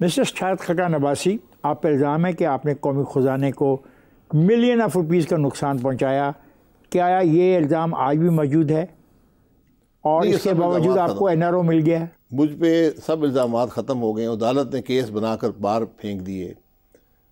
Mister Shahid Khaqan Abbasi, आप पर इल्ज़ाम है कि आपने कौमी ख़जाने को मिलियन ऑफ रुपीज़ का नुकसान पहुंचाया। क्या ये इल्ज़ाम आज भी मौजूद है और इसके बावजूद आपको NRO मिल गया है? मुझ पे सब इल्ज़ाम ख़त्म हो गए। अदालत ने केस बनाकर बाहर फेंक दिए।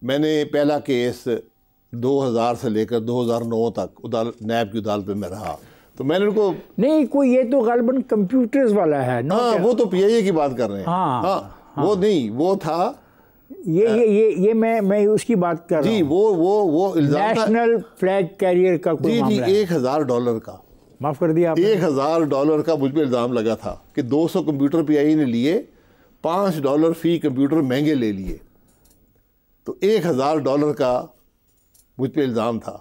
मैंने पहला केस 2000 से लेकर 2009 तक नैब की अदालत में रहा, तो मैंने उनको नहीं, कोई ये तो गालिबन कंप्यूटर्स वाला है ना? हाँ, वो तो PIA की बात कर रहे हैं। हाँ, वो नहीं, वो था ये मैं उसकी बात कर रहा हूँ। जी, वो इल्ज़ाम नेशनल फ्लैग कैरियर का कोई मामला है। $1000 का, माफ़ कर दिया आपने। $1000 का मुझ पर इल्ज़ाम लगा था कि 200 कंप्यूटर PIA ने लिए, $5 फ़ी कंप्यूटर महंगे ले लिए, तो $1000 का मुझ पर इल्ज़ाम था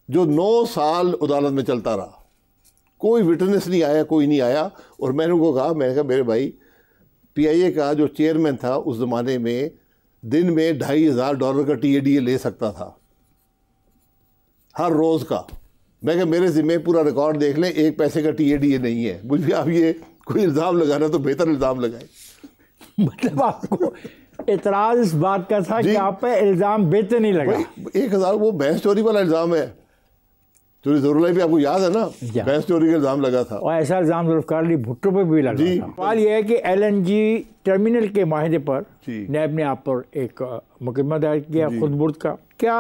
जो 9 साल अदालत में चलता रहा। कोई विटनेस नहीं आया, कोई नहीं आया। और मैंने उनको कहा, मैंने कहा मेरे भाई, PIA का जो चेयरमैन था उस ज़माने में दिन में $2500 का TADA ले सकता था हर रोज़ का। मैं कहा मेरे ज़िम्मे पूरा रिकॉर्ड देख लें, 1 पैसे का TADA नहीं है। मुझे आप ये कोई इल्ज़ाम लगाना तो बेहतर इल्ज़ाम लगाए। मतलब आपको एतराज़ इस बात का था कि आप पे इल्ज़ाम बेहतर नहीं लगा। 1000 वो भैंस चोरी वाला इल्ज़ाम है। चोरी ज़रूर भी आपको याद है ना, भैंस चोरी का इल्ज़ाम लगा था। और ऐसा इल्ज़ाम जुल्फ़िकार अली भुट्टो पर भी लगा था। सवाल यह है कि LNG टर्मिनल के माहिदे पर नैब ने आप पर एक मुकदमा दायर किया खुदबुर्द का। क्या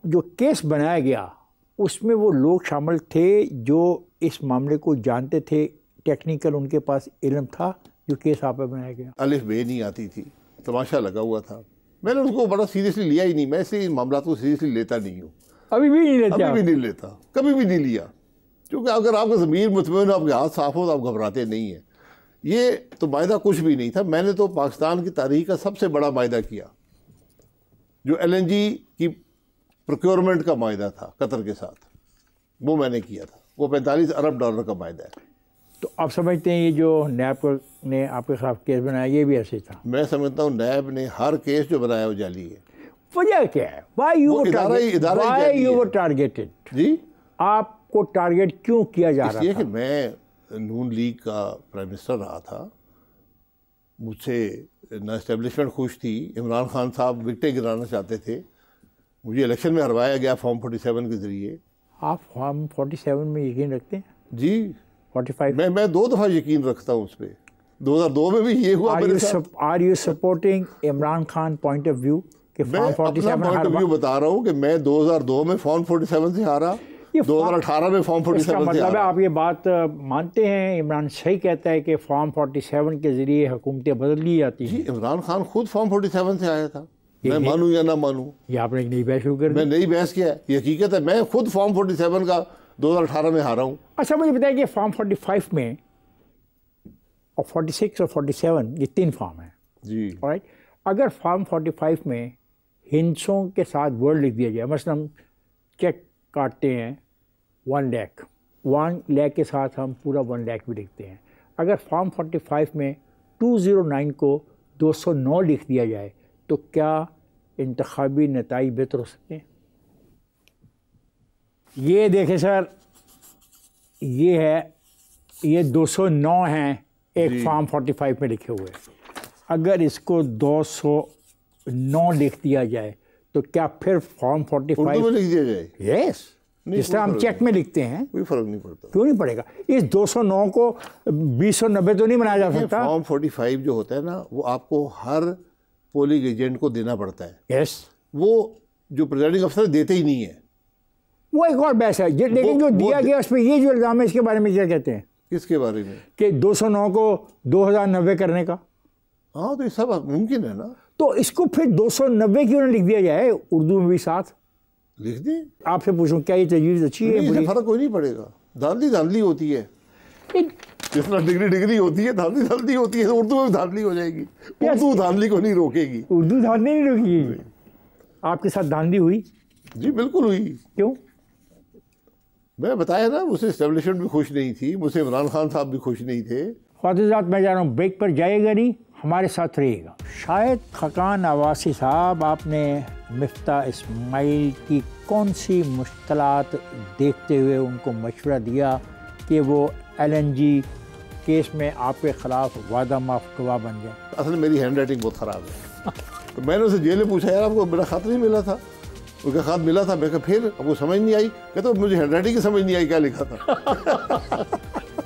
जो केस बनाया गया उसमें वो लोग शामिल थे जो इस मामले को जानते थे, टेक्निकल उनके पास इल्म था, जो केस आप पर बनाया गया? अलिफ बे नहीं आती थी, तमाशा लगा हुआ था। मैंने उसको बड़ा सीरियसली लिया ही नहीं। मैं ऐसे मामला को सीरियसली लेता नहीं हूँ, अभी भी नहीं लेता। अभी भी नहीं लेता, कभी भी नहीं लिया। क्योंकि अगर आपका ज़मीर मुतमईन, आपके हाथ साफ हो तो आप घबराते नहीं हैं। ये तो मायदा कुछ भी नहीं था। मैंने तो पाकिस्तान की तारीख का सबसे बड़ा मायदा किया, जो LNG की प्रोक्योरमेंट का मायदा था कतर के साथ, वो मैंने किया था। वो $45 अरब का मायदा है। तो आप समझते हैं ये जो नैब ने आपके खिलाफ केस बनाया ये भी ऐसे था? मैं समझता हूँ नैब ने हर केस जो बनाया वो जाली है। वजह क्या है? Why you were targeted? जी, आपको टारगेट क्यों किया जा रहा था? इसलिए कि मैं नून लीग का प्राइम मिनिस्टर रहा था, मुझसे न एस्टेब्लिशमेंट खुश थी। इमरान खान साहब विकटें गिराना चाहते थे, मुझे इलेक्शन में हरवाया गया फॉर्म 47 के ज़रिए। आप फॉर्म 47 में यकीन रखते हैं? जी, 45 मैं 2 दफ़ा यकीन रखता हूँ उस पर। 2002 में भी ये हुआ। Are you supporting Imran Khan point of view कि मैं अपना पॉइंट ऑफ व्यू बता रहा हूँ कि मैं 2002 में फॉर्म 47 से हारा, 2018 में फॉर्म 47 से मतलब है आप ये बात मानते हैं इमरान सही कहता है कि फॉर्म 47 के ज़रिए हुकूमतें बदल ली जाती हैं? जी, इमरान खान खुद फॉर्म 47 से आया था। मैं मानूं या ना मानूं, ये आपने एक नई बहस शुरू कर दी। मैं नई बहस किया है, ये हकीकत है। मैं खुद फॉर्म 47 का 2018 में हारा हूँ। अच्छा, मुझे बताइए कि फॉर्म 45 में और 46 और 47 ये 3 फॉर्म हैं जी। राइट, अगर फॉर्म 45 में हिंसों के साथ वर्ड लिख दिया जाए, मसलन चेक काटते हैं 1 लाख के साथ हम पूरा 1 लाख भी लिखते हैं, अगर फॉर्म 45 में 209 को 209 लिख दिया जाए तो क्या इंतखाबी नताइज बेहतर हो सकते हैं? ये देखें सर, ये है, ये 209 हैं एक फॉर्म 45 में लिखे हुए। अगर इसको 209 लिख दिया जाए तो क्या फिर फॉर्म 45 उर्दू में लिख दिया जाए? यस, जिस तरह हम चेक में लिखते हैं। कोई फर्क नहीं पड़ता। क्यों नहीं पड़ेगा? इस 209 को 2090 तो नहीं बनाया जा सकता? फॉर्म 45 जो होता है ना, वो आपको हर पोलिंग एजेंट को देना पड़ता है। यस, वो जो प्रिजाइडिंग अफसर देते ही नहीं है। वो एक और बहस है। लेकिन जो दिया गया उस पर ये जो इल्ज़ाम है, इसके बारे में क्या कहते हैं? किसके बारे में? कि 209 को 2090 करने का। हाँ, तो ये सब मुमकिन है ना। तो इसको फिर 290 क्यों ना लिख दिया जाए, उर्दू में भी साथ लिख दें। आपसे पूछूं क्या ये तजवीज़ अच्छी है? इससे फर्क कोई नहीं पड़ेगा। धांधली होती है, जितना डिग्री होती है, धांधली होती है, तो उर्दू में धांधली हो जाएगी। उर्दू धांधली को नहीं रोकेगी। उर्दू धांधली नहीं रोकेगी। आपके साथ धांधली हुई? जी बिल्कुल हुई। क्यों? मैं बताया ना, मुझसे एस्टेब्लिशमेंट भी खुश नहीं थी, मुझसे इमरान खान साहब भी खुश नहीं थे। ख्वातीज़ात, मैं जा रहा हूँ ब्रेक पर, जाइएगा नहीं, हमारे साथ रहिएगा। शाहिद खकान अब्बासी साहब, आपने मिफ्ता इस्माइल की कौन सी मुश्किलात देखते हुए उनको मशवरा दिया कि वो LNG केस में आपके खिलाफ वादा माफ गवाह बन जाए। असल में मेरी हैंड राइटिंग बहुत ख़राब है। तो मैंने उसे जेल में पूछा, यार आपको मेरा खत नहीं मिला था? उसका खत मिला था। मैं कहा फिर आपको समझ नहीं आई? कहते तो मुझे हैंड राइटिंग की समझ नहीं आई क्या लिखा था।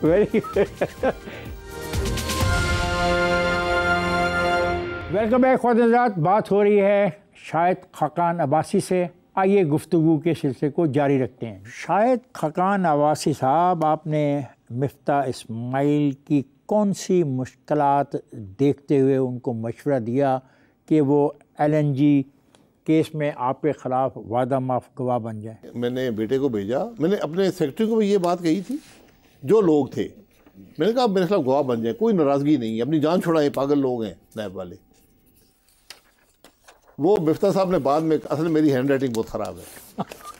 वेरी वेलकम बैक ख़ुद। बात हो रही है शाहिद खाकान अब्बासी से। आइए गुफ्तगू के सिलसिले को जारी रखते हैं। शाहिद खाकान अब्बासी साहब, आपने मिफ्ता इस्माइल की कौन सी मुश्किलात देखते हुए उनको मशवरा दिया कि वो LNG केस में आपके ख़िलाफ़ वादा माफ गवाह बन जाए? मैंने बेटे को भेजा, मैंने अपने सेक्रेटरी को भी ये बात कही थी, जो लोग थे, मैंने कहा मेरे खिलाफ गवाह बन जाए, कोई नाराज़गी नहीं है, अपनी जान छुड़ाएं, पागल लोग हैं नैब वाले। वो मिफ्ता साहब ने बाद में, असल मेरी हैंड राइटिंग बहुत ख़राब है,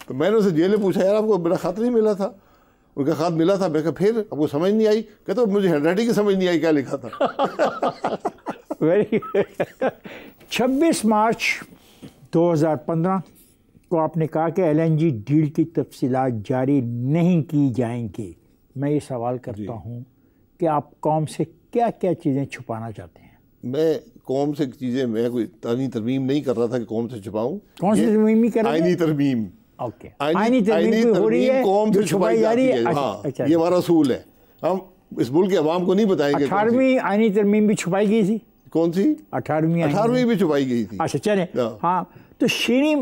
तो मैंने उसे जेल में पूछा, यार आपको मेरा खत नहीं मिला था? उनका खत मिला था। मैं कहा फिर आपको समझ नहीं आई? कहते तो मुझे हैंड राइटिंग की समझ नहीं आई क्या लिखा था। वेरी 26 मार्च 2015 को आपने कहा कि LNG डील की तफसीलात जारी नहीं की जाएंगी। मैं ये सवाल करता हूँ कि आप कौम से क्या क्या चीज़ें छुपाना चाहते हैं? मैं कौम से चीज़ें, मैं कोई आईनी तरमीम नहीं कर रहा था कि कौम से छुपाऊँ। कौन सी तरमीम ही कर रहे हैं? आईनी तरमीम। ओके, आईनी तरमीम हो रही है, कौम से छुपाई जा रही है। हाँ, ये हमारा असूल है, हम इस मुल्क के अवाम को नहीं बताएंगे। 18वीं आईनी तरमीम भी छुपाई गई थी। कौन सी? 18वीं भी छुपाई गई थी। अच्छा चले। हाँ, तो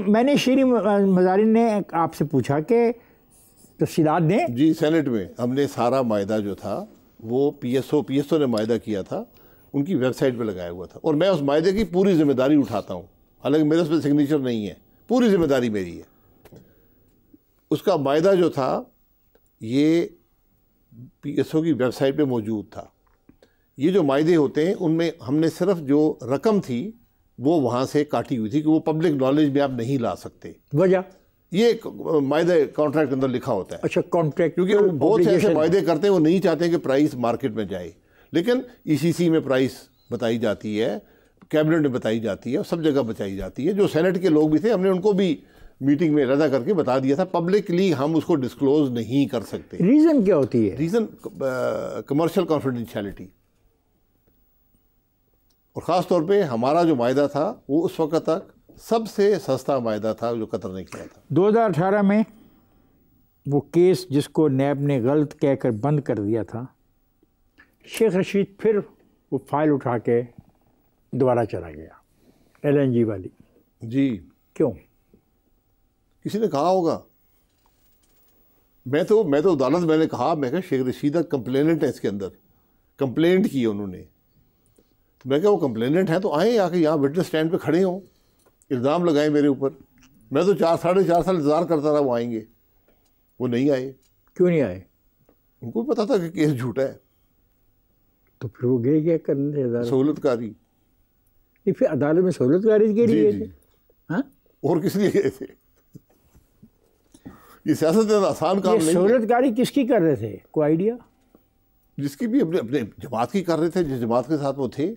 मैंने शीरी मज़ारिन ने आपसे पूछा कि तफसीलात दें। जी, सेनेट में हमने सारा मायदा जो था वो PSO ने मायदा किया था, उनकी वेबसाइट पे लगाया हुआ था, और मैं उस मायदे की पूरी जिम्मेदारी उठाता हूँ, हालांकि मेरे उस पर सिग्नेचर नहीं है, पूरी जिम्मेदारी मेरी है। उसका मायदा जो था ये PSO की वेबसाइट पे मौजूद था। ये जो मायदे होते हैं उनमें हमने सिर्फ जो रकम थी वो वहाँ से काटी हुई थी कि वो पब्लिक नॉलेज में आप नहीं ला सकते। वजह ये मायदे कॉन्ट्रैक्ट के अंदर लिखा होता है। अच्छा, कॉन्ट्रैक्ट, क्योंकि वो बहुत से ऐसे मायदे करते हैं, वो नहीं चाहते कि प्राइस मार्केट में जाए, लेकिन ECC में प्राइस बताई जाती है, कैबिनेट में बताई जाती है, सब जगह बताई जाती है। जो सेनेट के लोग भी थे, हमने उनको भी मीटिंग में रद्दा करके बता दिया था, पब्लिकली हम उसको डिस्क्लोज नहीं कर सकते। रीज़न क्या होती है? रीज़न कमर्शियल कॉन्फिडेंशियलिटी, और ख़ास तौर पे हमारा जो मायदा था वो उस वक्त तक सबसे सस्ता मायदा था जो कतर ने किया था। 2018 में वो केस जिसको नैब ने गलत कहकर बंद कर दिया था, शेख रशीद फिर वो फाइल उठा के दोबारा चला गया, LNG वाली। जी, क्यों? किसी ने कहा होगा। मैं तो अदालत, मैंने कहा, मैं कहा शेख रशीद कंप्लेनेंट है इसके अंदर, कंप्लेंट की उन्होंने, तो मैं कहा वो कंप्लेनेंट है तो आए आके यहाँ विटनेस स्टैंड पे खड़े हों, इल्ज़ाम लगाएं मेरे ऊपर। मैं तो 4-4.5 साल इंतज़ार करता रहा वो आएंगे, वो नहीं आए। क्यों नहीं आए? उनको पता था कि केस झूठा है। तो फिर वो गए क्या करने? सहूलतकारी। फिर अदालत में सहूलतकारी के लिए गए थे? हाँ, और किस लिए गए थे? ये सियासत में आसान काम नहीं है। सहूलतकारी किसकी कर रहे थे, कोई आइडिया? जिसकी भी अपने जमात की कर रहे थे, जिस जमात के साथ वो थे,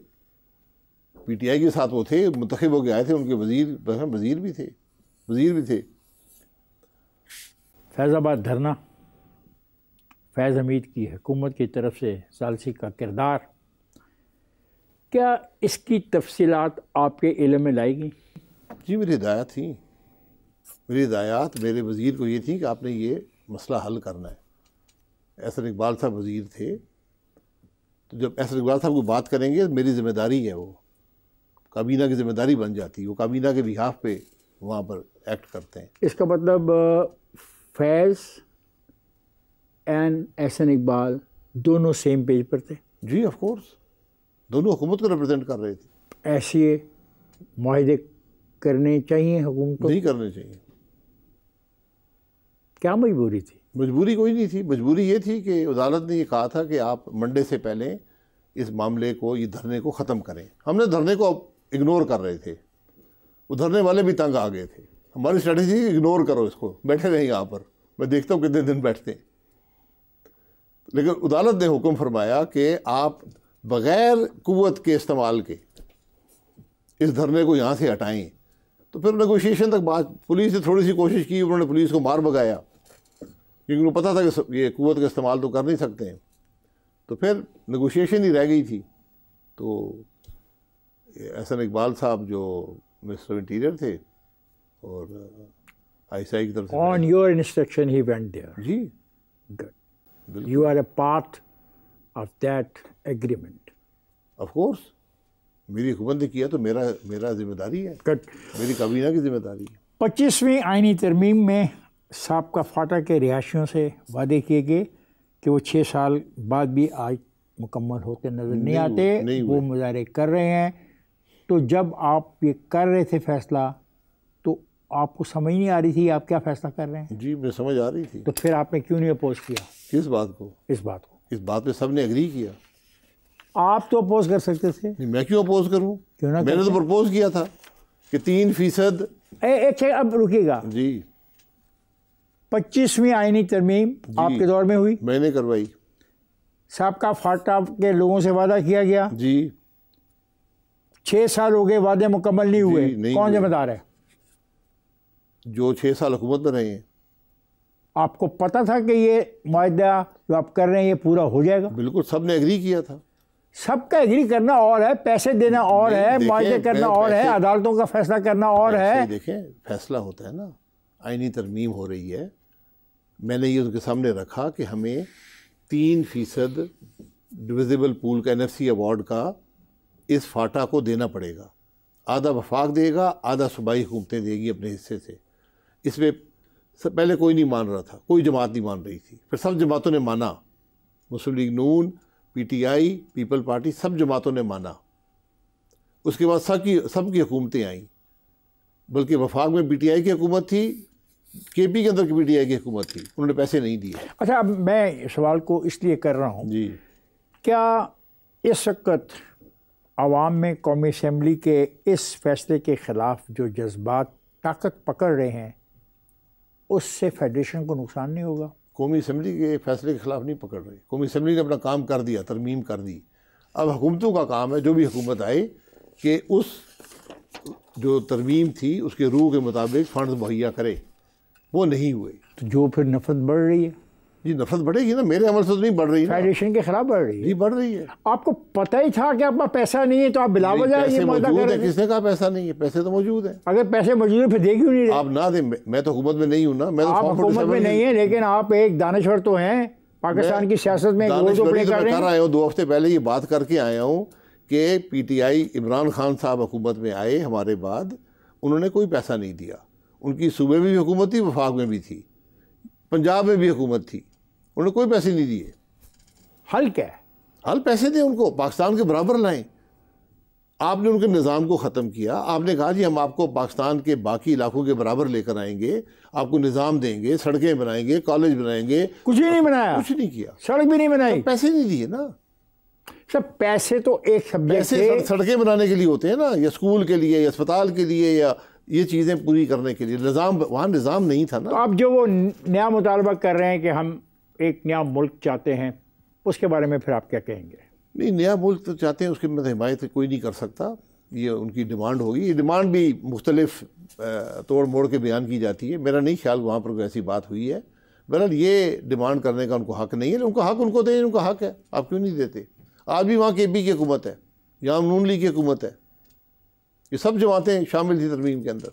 PTI के साथ वो थे, मुंतखब हो के आए थे, उनके वजीर भी थे। फैज़ाबाद धरना, फैज़ हमीद की हुकूमत की तरफ से सालसी का किरदार, क्या इसकी तफसीलात आपके इल्म में लाई गई? जी, मेरी हिदायत थी, मेरे वज़ीर को ये थी कि आपने ये मसला हल करना है। एहसन इकबाल साहब वज़ीर थे, तो जब एहसन इकबाल साहब को बात करेंगे मेरी ज़िम्मेदारी है, वो काबीना की ज़िम्मेदारी बन जाती है, वो काबीना के बिहाफ पे वहाँ पर एक्ट करते हैं। इसका मतलब फैज़ एंड एहसन इकबाल दोनों सेम पेज पर थे? जी, ऑफ कोर्स, दोनों हुकूमत को रिप्रेजेंट कर रहे थे। ऐसे मुआहदे करने चाहिए हुकूमत को? नहीं करने चाहिए। क्या मजबूरी थी? मजबूरी कोई नहीं थी। मजबूरी ये थी कि अदालत ने ये कहा था कि आप मंडे से पहले इस मामले को, ये धरने को ख़त्म करें। हमने धरने को इग्नोर कर रहे थे, वो धरने वाले भी तंग आ गए थे। हमारी स्ट्रेटजी इग्नोर करो इसको, बैठे रहे यहाँ पर, मैं देखता हूँ कितने दिन बैठते हैं। लेकिन अदालत ने हुक्म फरमाया कि आप बग़ैर कुव्वत के इस्तेमाल के इस धरने को यहाँ से हटाएं। तो फिर नेगोशिएशन तक बात, पुलिस ने थोड़ी सी कोशिश की, उन्होंने पुलिस को मार भगाया, क्योंकि उनको पता था कि ये कुव्वत का इस्तेमाल तो कर नहीं सकते हैं। तो फिर नेगोशिएशन ही रह गई थी। तो एहसन इकबाल साहब जो मिनिस्टर इंटीरियर थे और आईएसआई की तरफ से on your instruction he went there. जी, good, you are a part of that agreement. Of course मेरी हुकूमत ने किया तो मेरा जिम्मेदारी है, गुड, मेरी काबीना की जिम्मेदारी है। 25वीं आईनी तरमीम में साबका फाटा के रिहायशियों से वादे किए गए कि वो 6 साल बाद भी आज मुकम्मल होते नज़र नहीं आते, वो मुजाहरे कर रहे हैं। तो जब आप ये कर रहे थे फैसला तो आपको समझ नहीं आ रही थी आप क्या फ़ैसला कर रहे हैं? जी, मुझे समझ आ रही थी। तो फिर आपने क्यों नहीं अपोज किया? किस बात को? इस बात को। इस बात पे सब ने एग्री किया। आप तो अपोज कर सकते थे। नहीं, मैं क्यों अपोज करूं? क्यों ना? मैंने तो प्रपोज किया था कि 3%। एक अब रुकिएगा जी, 25वीं आईनी तरमीम आपके दौर में हुई, मैंने करवाई। साबका फाटा के लोगों से वादा किया गया जी, 6 साल हो गए, वादे मुकम्मल नहीं हुए, नहीं कौन हुए। जिम्मेदार है? जो 6 साल हुकूमत में रहे हैं। आपको पता था कि ये मुआहदा जो आप कर रहे हैं ये पूरा हो जाएगा? बिल्कुल, सब ने एग्री किया था। सबका एग्री करना और है, पैसे देना और है, देखें, मुआहदे करना और है, अदालतों का फैसला करना और है। देखें, फैसला होता है ना, आईनी तरमीम हो रही है, मैंने ये उनके सामने रखा कि हमें 3% डिविजिबल पूल का NFC अवार्ड का इस फाटा को देना पड़ेगा। आधा वफाक देगा, आधा सूबाई हुकूमतें देगी अपने हिस्से से। इसमें पहले कोई नहीं मान रहा था, कोई जमात नहीं मान रही थी, फिर सब जमातों ने माना। मुस्लिम लीग नून, PTI, पीपल पार्टी, सब जमातों ने माना। उसके बाद सबकी हुकूमतें आईं, बल्कि वफाक में PTI की हुकूमत थी, KP के अंदर की PTI की हुकूमत थी, उन्होंने पैसे नहीं दिए। अच्छा, अब मैं सवाल को इसलिए कर रहा हूँ, जी, क्या इस वक्त आवाम में कौमी असम्बली के इस फैसले के ख़िलाफ़ जो जज्बात ताकत पकड़ रहे हैं उससे फेडरेशन को नुकसान नहीं होगा? कौमी असम्बली के फैसले के ख़िलाफ़ नहीं पकड़ रही। कौमी असम्बली ने अपना काम कर दिया, तरमीम कर दी। अब हुकूमतों का काम है, जो भी हुकूमत आए, कि उस जो तरमीम थी उसके रूह के मुताबिक फ़ंड मुहैया करे। वो नहीं हुए तो जो फिर नफरत बढ़ रही है। जी, नफरत बढ़ेगी ना, मेरे अमल से तो नहीं बढ़ रही है, फेडरेशन के खिलाफ बढ़ रही है। जी बढ़ रही है। आपको पता ही था कि आपका पैसा नहीं है तो आप बिला वजह ये मुआहदा कर रहे थे। किसने कहा पैसा नहीं है? पैसे तो मौजूद हैं। अगर पैसे मौजूद है फिर दे क्यों नहीं रहे? आप ना दें, मैं तो हुकूमत में नहीं हूँ ना, मैं तो आप हुकूमत में नहीं है, लेकिन आप एक दानश्वर तो हैं, पाकिस्तान की सियासत में एक रोल तो प्ले कर रहे हैं। आया हूँ, 2 हफ्ते पहले ये बात करके आया हूँ कि PTI इमरान खान साहब हुकूमत में आए हमारे बाद, उन्होंने कोई पैसा नहीं दिया। उनकी सूबे में भी हुकूमत थी, वफाक में भी थी, पंजाब में भी हुकूमत थी, उन्होंने कोई पैसे नहीं दिए। हल क्या है? हल पैसे दें उनको, पाकिस्तान के बराबर लाएं। आपने उनके निज़ाम को ख़त्म किया, आपने कहा जी हम आपको पाकिस्तान के बाकी इलाकों के बराबर लेकर आएंगे, आपको निज़ाम देंगे, सड़कें बनाएंगे, कॉलेज बनाएंगे। कुछ भी नहीं बनाया, कुछ नहीं किया, सड़क भी नहीं बनाई, पैसे नहीं दिए ना। सब पैसे तो एक सब्जेक्ट पैसे सड़कें बनाने के लिए होते हैं ना, या स्कूल के लिए, या अस्पताल के लिए, या ये चीज़ें पूरी करने के लिए। निज़ाम, वहाँ निज़ाम नहीं था ना। तो आप जो वो नया मुतालबा कर रहे हैं कि हम एक नया मुल्क चाहते हैं, उसके बारे में फिर आप क्या कहेंगे? नहीं, नया मुल्क तो चाहते हैं, उसकी मतलब हिमायत कोई नहीं कर सकता, ये उनकी डिमांड होगी। ये डिमांड भी मुख्तलिफ तोड़ मोड़ के बयान की जाती है। मेरा नहीं ख्याल वहाँ पर कोई ऐसी बात हुई है। बहरहाल ये डिमांड करने का उनको हक़ नहीं है, उनका हक़ उनको दें, उनका हक़ है, आप क्यों नहीं देते? आज भी वहाँ KP की हुकूमत है, यहाँ नून लीग की हुकूमत है, ये सब जमातें शामिल थी तरमीम के अंदर।